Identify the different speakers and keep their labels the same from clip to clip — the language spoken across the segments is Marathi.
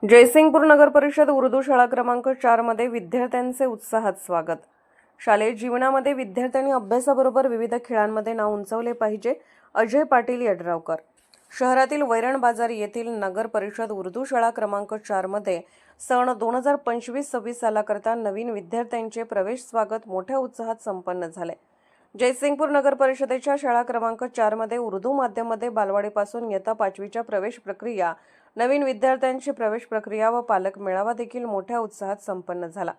Speaker 1: जयसिंगपूर नगर परिषद उर्दू शाळा क्रमांक 4 मध्ये विद्यार्थ्यांचे उत्साहात स्वागत। शालेय जीवनामध्ये विद्यार्थ्यांनी अभ्यासाबरोबर विविध खेळांमध्ये नाव उंचावले पाहिजे। अजय पाटील यड्रावकर। शहरातील वैरण बाजार येथील नगर परिषद उर्दू शाळा क्रमांक 4 मध्ये सन 2025-26 सालाकरता नवीन विद्यार्थ्यांचे प्रवेश स्वागत मोठ्या उत्साहात संपन्न झाले। जयसिंगपूर नगर परिषदेच्या शाळा क्रमांक 4 मध्ये उर्दू माध्यमामध्ये बालवाडीपासून इयत्ता 5वीच्या प्रवेश प्रक्रिया, नवीन विद्यार्थ्यांची प्रवेश प्रक्रिया व पालक मेळावा देखील मोठ्या उत्साहात संपन्न झाला।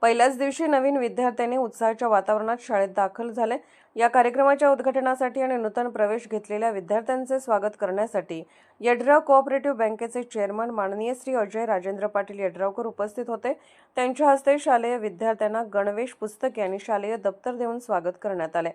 Speaker 1: पहिल्याच दिवशी नवीन विद्यार्थ्यांनी उत्साहाच्या वातावरणात शाळेत दाखल झाले। या कार्यक्रमाच्या उद्घाटनासाठी आणि नूतन प्रवेश घेतलेल्या विद्यार्थ्यांचे स्वागत करण्यासाठी यड्राव कोऑपरेटिव्ह बँकेचे चेअरमन माननीय श्री अजय राजेंद्र पाटील यड्रावकर उपस्थित होते। त्यांच्या हस्ते शालेय विद्यार्थ्यांना गणवेश, पुस्तके आणि शालेय दप्तर देऊन स्वागत करण्यात आले।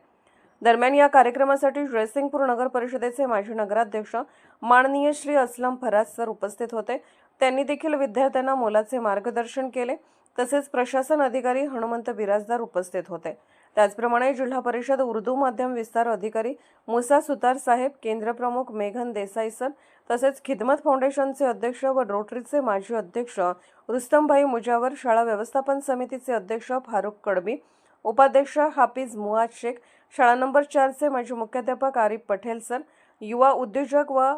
Speaker 1: दरम्यान या कार्यक्रमासाठी जयसिंगपूर नगर परिषदेचे माजी नगराध्यक्ष माननीय श्री असलम फराज सर उपस्थित होते। त्यांनी देखील विद्यार्थ्यांना मोलाचे मार्गदर्शन केले। तसेच प्रशासन अधिकारी हनुमंत बिराजदार उपस्थित होते। त्याचप्रमाणे जिल्हा परिषद उर्दू माध्यम विस्तार अधिकारी मुसा सुतार साहेब, केंद्र प्रमुख मेघन देसाई सर, तसेच खिदमत फाउंडेशनचे अध्यक्ष व रोटरीचे माजी अध्यक्ष रुस्तमभाई मुजावर, शाळा व्यवस्थापन समितीचे अध्यक्ष फारुख कडबी, उपाध्यक्ष हाफिज मुआज शेख, शाळा नंबर 4 चे माजी मुख्याध्यापक आरिफ पटेल सर, युवा उद्योजक व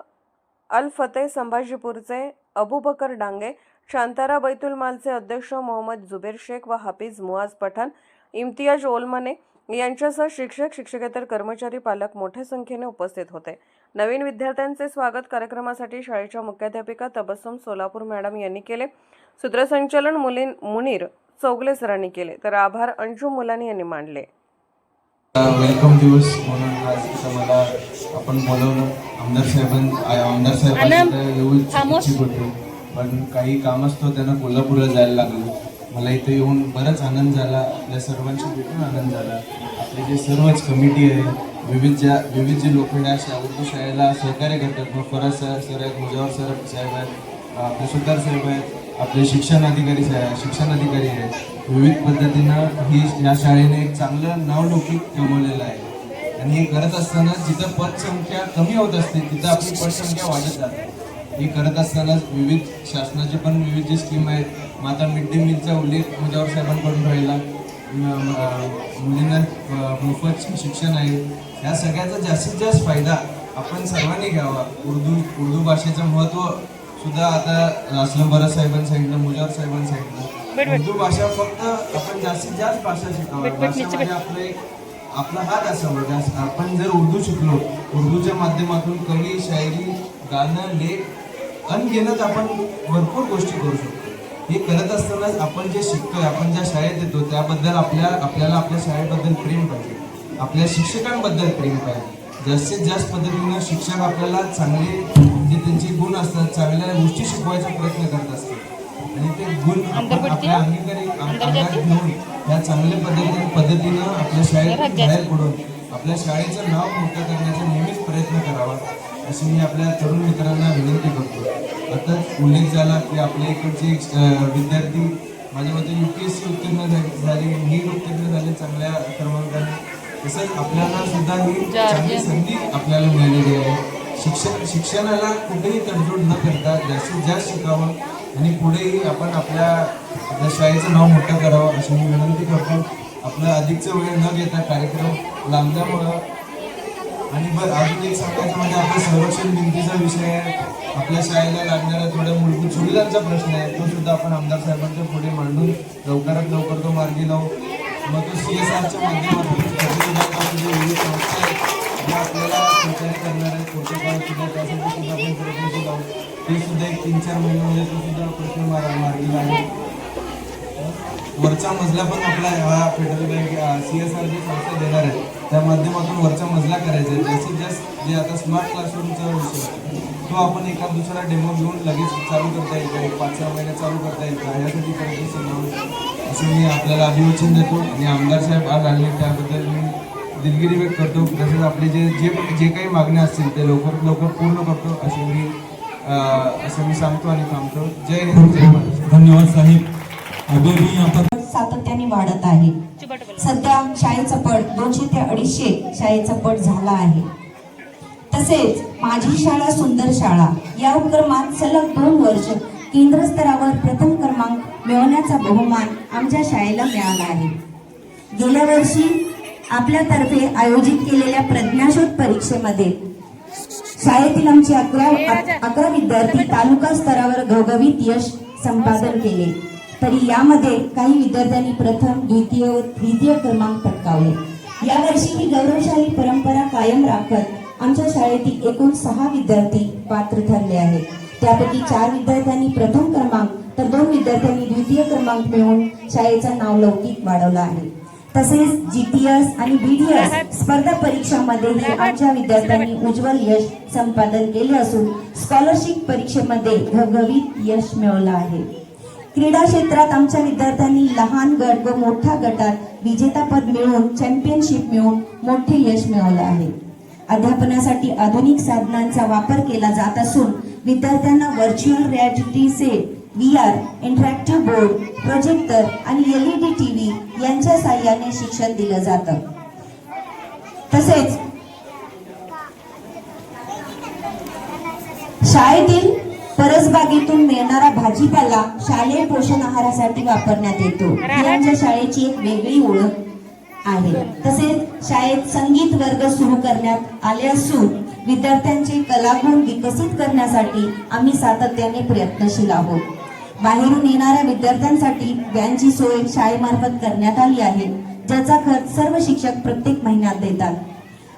Speaker 1: अल फतेह संभाजीपूरचे अबूबकर डांगे, शांतारा बैतुल मालचे अध्यक्ष मोहम्मद जुबेर शेख व हाफिज मुआज पठाण, इम्तियाज ओलमने यांच्यासह शिक्षक, शिक्षकेतर कर्मचारी, पालक मोठ्या संख्येने उपस्थित होते। नवीन विद्यार्थ्यांचे स्वागत कार्यक्रमासाठी शाळेच्या मुख्याध्यापिका तबस्सुम सोलापूर मॅडम यांनी केले। सूत्रसंचालन मुनीर चौगले सरांनी केले, तर आभार अंजुम मुलानी यांनी मानले।
Speaker 2: वेलकम दिवस म्हणून आज मला आपण बोलवलं। आमदार साहेबांना येऊ इच्छित होते, पण काही काम असतो त्यांना कोल्हापूरला जायला लागलं। मला इथे येऊन बराच आनंद झाला, आपल्या सर्वांशी भेटून आनंद झाला। आपले जे सर्वच कमिटी आहे, विविध जे लोक या उर्दू शाळेला सहकार्य करतात, मग फराज सर आहेत, मुजावर साहेब आहेत, आपले सुतार साहेब आहेत, आपले शिक्षण अधिकारी आहेत। विविध पद्धतीनं ही या शाळेने एक चांगलं नावलौकिक कमवलेलं आहे। आणि हे करत असताना जिथं पदसंख्या कमी होत असते तिथं आपली पदसंख्या वाढत जाते। हे करत असताना विविध शासनाचे पण विविध जे स्कीम आहेत, माता मिड डे मीलचा उल्लेख मुजावर साहेबांकडून राहिला, मुलींना मोफत शिक्षण आहे। या सगळ्याचा जास्तीत जास्त फायदा आपण सर्वांनी घ्यावा। उर्दू भाषेचं महत्त्व सुद्धा आता असलम फराज साहेबांनी सांगितलं, मुजावर साहेबांनी सांगितलं। उर्दू भाषा फक्त आपण जास्तीत जास्त भाषा शिकावी, भाषा म्हणजे आपला हात असावा। आपण जर उर्दू शिकलो, उर्दूच्या माध्यमातून कवी, शायरी, गाणं, लेख अनगिनत आपण भरपूर गोष्टी करू शकतो। हे करत असतानाच आपण जे शिकतोय, आपण ज्या शाळेत येतो त्याबद्दल आपल्याला आपल्या शाळेबद्दल प्रेम पाहिजे, आपल्या शिक्षकांबद्दल प्रेम पाहिजे। जास्तीत जास्त पद्धतीनं शिक्षक आपल्याला चांगले जे त्यांचे गुण असतात, चांगल्या गोष्टी शिकवायचा प्रयत्न करत असतात आणि ते गुण आपल्या अंगात घेऊन या चांगल्या पद्धतीनं आपल्या शाळेत बाहेर पडून आपल्या शाळेचं नाव मोठं करण्याचा नेहमीच प्रयत्न करावा, अशी मी आपल्या तरुण मित्रांना विनंती करतो। आता उल्लेख झाला की आपल्या इकडचे विद्यार्थी माझ्या मते UPSC उत्तीर्ण झाले, नीट उत्तीर्ण झाले चांगल्या क्रमांकाने। तसंच आपल्याला सुद्धा ही चांगली संधी आपल्याला मिळालेली आहे। शिक्षणाला कुठेही तडजोड न करता जास्तीत जास्त शिकावं आणि पुढेही आपण आपल्या शाळेचं नाव मोठं करावं, अशी मी विनंती करतो। आपला अधिकचा वेळ न घेता कार्यक्रम लांबल्यामुळं आणि अजून एक सांगायचं म्हणजे आपल्या संरक्षण भिंतीचा विषय आहे, आपल्या शाळेला लागणाऱ्या थोड्या मूलभूत सुविधांचा प्रश्न आहे, तो सुद्धा आपण आमदार साहेबांच्या पुढे मांडून लवकरात लवकर तो मार्गी लावू। मग तो CSRच्या माध्यमातून विविध संस्था आहेत ज्या आपल्याला सहकार्य करणार आहेत, पुढच्या काळात सुद्धा त्यासाठी सुद्धा आपण प्रयत्न लावू। ते सुद्धा एक 3-4 महिन्यामध्ये तो सुद्धा प्रश्न मार्गी लागेल। वरचा मजला पण आपला हा फेडरल बँक CSR जी संस्था देणार आहे त्या माध्यमातून वरचा मजला करायचा आहे। जास्तीत जास्त जे आता स्मार्ट क्लासरूमचा विषय तो आपण एका दुसरा डेमो घेऊन लगेच चालू करता येईल का, 5-6 महिन्यात चालू करता येईल का, यासाठी प्रयत्नशील राहू असं मी आपल्याला अभिवचन देतो। आणि आमदार साहेब आज आले त्याबद्दल मी दिलगिरी व्यक्त करतो। तसेच आपले जे काही मागण्या असतील ते लवकर पूर्ण करतो असं मी सांगतो आणि थांबतो। जय हिंद, जय महाराष्ट्र।
Speaker 3: धन्यवाद साहेब।
Speaker 4: सातत्याने वाढत आहे। सध्या शाळेचा पट 200 ते 250 शाळेचा पट झाला आहे। तसेच माझी शाळा सुंदर शाळा या उपक्रमात सलग 2 वर्ष केंद्र स्तरावर प्रथम क्रमांक मिळवण्याचा बहुमान आमच्या शाळेला मिळाला आहे. गेल्या वर्षी आपल्यातर्फे आयोजित केलेल्या प्रज्ञाशोध परीक्षेमध्ये शाळेतील आमचे 11 विद्यार्थी तालुका स्तरावर घवघवीत यश संपादन केले. तरी यामध्ये काही विद्यार्थ्यांनी प्रथम, द्वितीय व तृतीय क्रमांक पटकावले. यावर्षी ही गौरवशाली परंपरा कायम राखत आमच्या शाळेतील एकूण 6 विद्यार्थी पात्र ठरले आहेत. त्यापैकी 4 विद्यार्थ्यांनी प्रथम क्रमांक तर 2 विद्यार्थ्यांनी द्वितीय क्रमांक मिळवून शाळेचं नाव लौकिक वाढवलं आहे. तसेच GTS आणि BDS स्पर्धा परीक्षांमध्येही आमच्या विद्यार्थ्यांनी उज्ज्वल यश संपादन केले असून स्कॉलरशिप परीक्षेमध्ये घवघवीत यश मिळवलं आहे. क्रीडा क्षेत्रात आमच्या विद्यार्थ्यांनी लहान गट व मोठ्या गटात विजेतापद मिळवून चॅम्पियनशिप मिळवून मोठे यश मिळवलं आहे. अध्यापनासाठी आधुनिक साधनांचा वापर केला जात असून विद्यार्थ्यांना virtual reality set, VR, interactive board, projector आणि LED TV यांच्या साहाय्याने शिक्षण दिलं जातं. तसेच शाळेतील परसबागेतून मिळणारा भाजीपाला शालेय पोषण आहारासाठी वापरण्यात येतो. ही आमच्या शाळेची एक वेगळी ओळख आहे. तसेच शाळेत संगीत वर्ग सुरू करण्यात आले असून विद्यार्थ्यांचे कलागुण विकसित करण्यासाठी आम्ही सातत्याने प्रयत्नशील आहोत. बाहेरून येणाऱ्या विद्यार्थ्यांसाठी व्हॅनची सोय शाळेमार्फत करण्यात आली आहे, ज्याचा खर्च सर्व शिक्षक प्रत्येक महिन्यात देतात.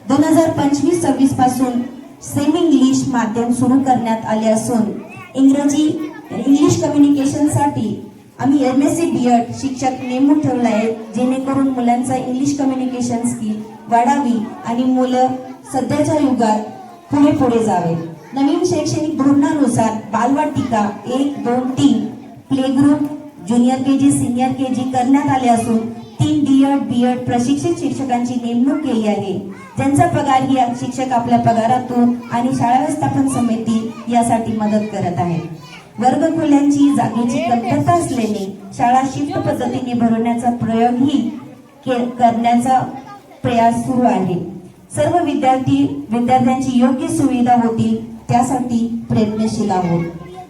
Speaker 4: 2025-26 पासून सेमी इंग्लिश माध्यम सुरू करण्यात आले असून इंग्लिश कम्युनिकेशनसाठी आम्ही MSc BEd शिक्षक नेमून ठेवला आहे, जेणेकरून मुलांचा इंग्लिश कम्युनिकेशन स्किल वाढावी आणि मुलं सध्याच्या युगात पुढे जावे. नवीन शैक्षणिक धोरणानुसार बालवाटिका 1, 2, 3 play group, junior KG, senior KG करण्यात आले असून 3 DEd BEd प्रशिक्षित शिक्षकांची नेमणूक केली आहे, ज्यांचा पगार ही शिक्षक आपल्या पगारातून आणि शाळा व्यवस्थापन समिती यासाठी मदत करत आहे. वर्गखोल्यांची जागेची कमतरता असल्याने शाळा शिफ्ट पद्धतीने भरवण्याचा प्रयोगही करण्याचा प्रयास सुरू आहे. सर्व विद्यार्थ्यांची योग्य सुविधा होतील त्यासाठी प्रयत्नशील आहोत.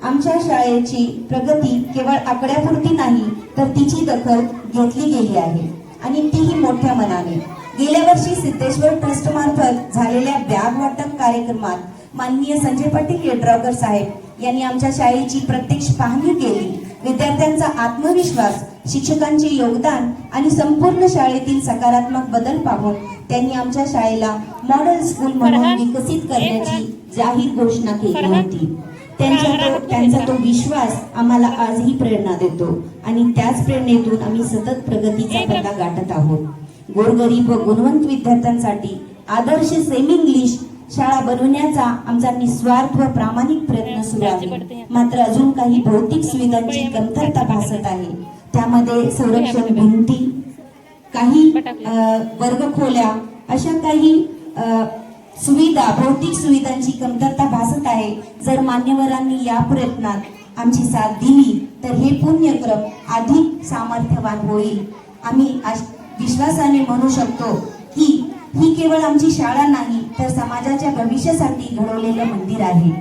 Speaker 4: आमच्या शाळेची प्रगती केवळ आकड्यापुरती नाही तर तिची दखल घेतली गेली आहे आणि तीही मोठ्या मनाने. गेल्या वर्षी सिद्धेश्वर ट्रस्ट मार्फत झालेल्या बॅग वाटप कार्यक्रमात माननीय संजय पाटील येड्रावकर साहेब यांनी आमच्या शाळेची प्रत्यक्ष पाहणी केली. विद्यार्थ्यांचा आत्मविश्वास, शिक्षकांचे योगदान आणि संपूर्ण शाळेतील सकारात्मक बदल पाहून त्यांनी आमच्या शाळेला मॉडेल स्कूल म्हणून विकसित करण्याची जाहीर घोषणा केली होती. त्यांचा तो विश्वास आम्हाला आजही प्रेरणा देतो आणि त्याच प्रेरणेतून आम्ही सतत प्रगतीचा पल्ला गाठत आहोत. गोरगरीब व गुणवंत विद्यार्थ्यांसाठी आदर्श सेमी इंग्लिश शाळा बनवण्याचा आमचा निस्वार्थ व प्रामाणिक प्रयत्न सुरू आहे. मात्र अजून काही भौतिक सुविधांची कमतरता भासत आहे. त्यामध्ये संरक्षण भिंती, काही वर्गखोल्या अशा काही भौतिक सुविधांची कमतरता भासत आहे. जर मान्यवरांनी या प्रयत्नात आमची साथ दिली तर हे पुण्यक्रम अधिक सामर्थ्यवान होईल. आम्ही विश्वासाने म्हणू शकतो की ही केवळ आमची शाळा नाही तर समाजाच्या भविष्यासाठी घडवलेलं मंदिर आहे.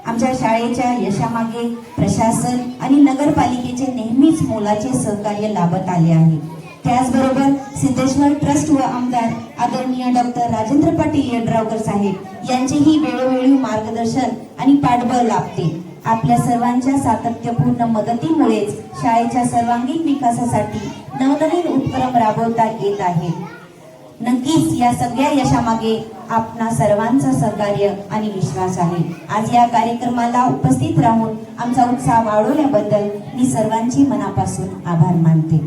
Speaker 4: आमच्या शाळेच्या यशामागे प्रशासन आणि नगरपालिकेचे नेहमीच मोलाचे सहकार्य लाभत आले आहे. त्याचबरोबर सिद्धेश्वर ट्रस्ट व आमदार आदरणीय डॉक्टर राजेंद्र पाटील येड्रावकर साहेब यांचेही वेळोवेळी मार्गदर्शन आणि पाठबळ लाभते. आपल्या सर्वांच्या सातत्यपूर्ण मदतीमुळेच शाळेच्या सर्वांगीण विकासासाठी नवनवीन उपक्रम राबवता येत आहेत. नक्कीच या सगळ्या यशामागे आपणा सर्वांचं सहकार्य आणि विश्वास आहे. आज या कार्यक्रमाला उपस्थित राहून आमचा उत्साह वाढवल्याबद्दल मी सर्वांची मनापासून आभार मानते.